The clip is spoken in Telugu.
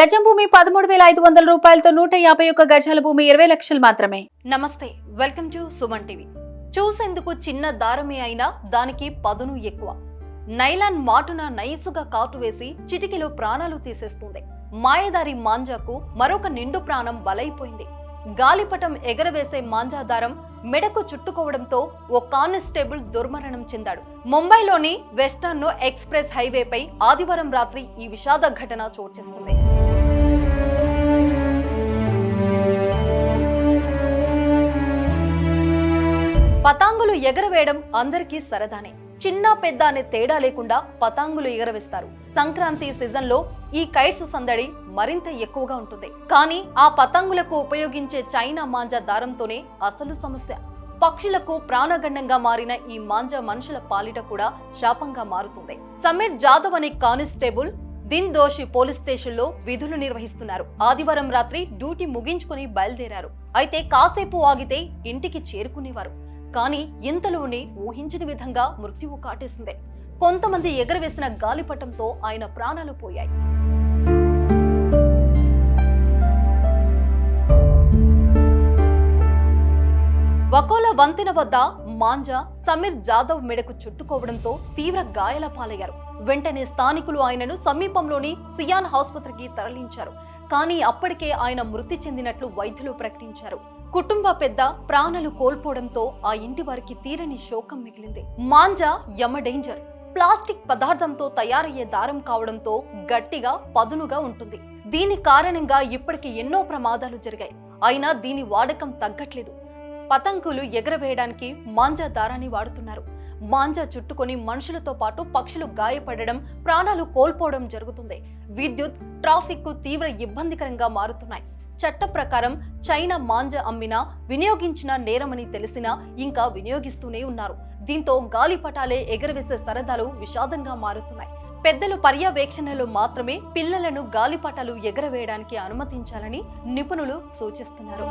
గజం భూమి 13,500 రూపాయలతో 151 గజాల భూమి 20 లక్షలు మాత్రమే. నమస్తే, వెల్కమ్ టు సుమన్ టీవీ. చూసేందుకు చిన్న దారమే అయినా దానికి పదును ఎక్కువ. నైలాన్ మాటున నైసుగా కాటు వేసి చిటికెలో ప్రాణాలు తీసేస్తుంది. మాయదారి మాంజాకు మరొక నిండు ప్రాణం బలైపోయింది. గాలిపటం ఎగరవేసే మాంజాదారం మెడకు చుట్టుకోవడంతో ఓ కానిస్టేబుల్ దుర్మరణం చెందాడు. ముంబైలోని వెస్టర్న్ ఎక్స్ప్రెస్ హైవేపై ఆదివారం రాత్రి ఈ విషాద ఘటన చోటు చేసుకుంది. పతాంగులు ఎగరవేయడం అందరికీ సరదానే. చిన్న పెద్ద అనే తేడా లేకుండా పతాంగులు ఎగరవేస్తారు. సంక్రాంతి సీజన్ లో ఈ కైట్స్ సందడి మరింత ఎక్కువగా ఉంటుంది. కానీ ఆ పతంగులకు ఉపయోగించే చైనా మాంజా దారంతోనే అసలు సమస్య. పక్షులకు ప్రాణగండంగా మారిన ఈ మాంజా మనుషుల పాలిట కూడా శాపంగా మారుతుంది. సమీర్ జాదవ్ అనే కానిస్టేబుల్ దిన్ దోషి పోలీస్ స్టేషన్ లో విధులు నిర్వహిస్తున్నారు. ఆదివారం రాత్రి డ్యూటీ ముగించుకుని బయలుదేరారు. అయితే కాసేపు ఆగితే ఇంటికి చేరుకునేవారు. కానీ ఇంతలోనే ఊహించిన విధంగా మృత్యువు కాటేసింది. కొంతమంది ఎగరవేసిన గాలిపటంతో ఆయన ప్రాణాలు పోయాయి. వకోలా వంతెన వద్ద మాంజా సమీర్ జాదవ్ మెడకు చుట్టుకోవడంతో తీవ్ర గాయాల పాలయ్యారు. వెంటనే స్థానికులు ఆయనను సమీపంలోని సియాన్ ఆసుపత్రికి తరలించారు. కానీ అప్పటికే ఆయన మృతి చెందినట్లు వైద్యులు ప్రకటించారు. కుటుంబ పెద్ద ప్రాణాలు కోల్పోవడంతో ఆ ఇంటి వారికి తీరని శోకం మిగిలింది. మాంజా యమ డేంజర్. ప్లాస్టిక్ పదార్థంతో తయారయ్యే దారం కావడంతో గట్టిగా పదునుగా ఉంటుంది. దీని కారణంగా ఇప్పటికి ఎన్నో ప్రమాదాలు జరిగాయి. అయినా దీని వాడకం తగ్గట్లేదు. పతంగులు ఎగరవేయడానికి మాంజా దారాన్ని వాడుతున్నారు. మాంజా చుట్టుకొని మనుషులతో పాటు పక్షులు గాయపడడం, ప్రాణాలు కోల్పోవడం జరుగుతుంది. విద్యుత్, ట్రాఫిక్ కు తీవ్ర ఇబ్బందికరంగా మారుతున్నాయి. చట్ట ప్రకారం చైనా మాంజా అమ్మినా, వినియోగించిన నేరమని తెలిసినా ఇంకా వినియోగిస్తూనే ఉన్నారు. దీంతో గాలిపటాలే ఎగరవేసే సరదాలు విషాదంగా మారుతున్నాయి. పెద్దలు పర్యవేక్షణలో మాత్రమే పిల్లలను గాలిపటాలు ఎగరవేయడానికి అనుమతించాలని నిపుణులు సూచిస్తున్నారు.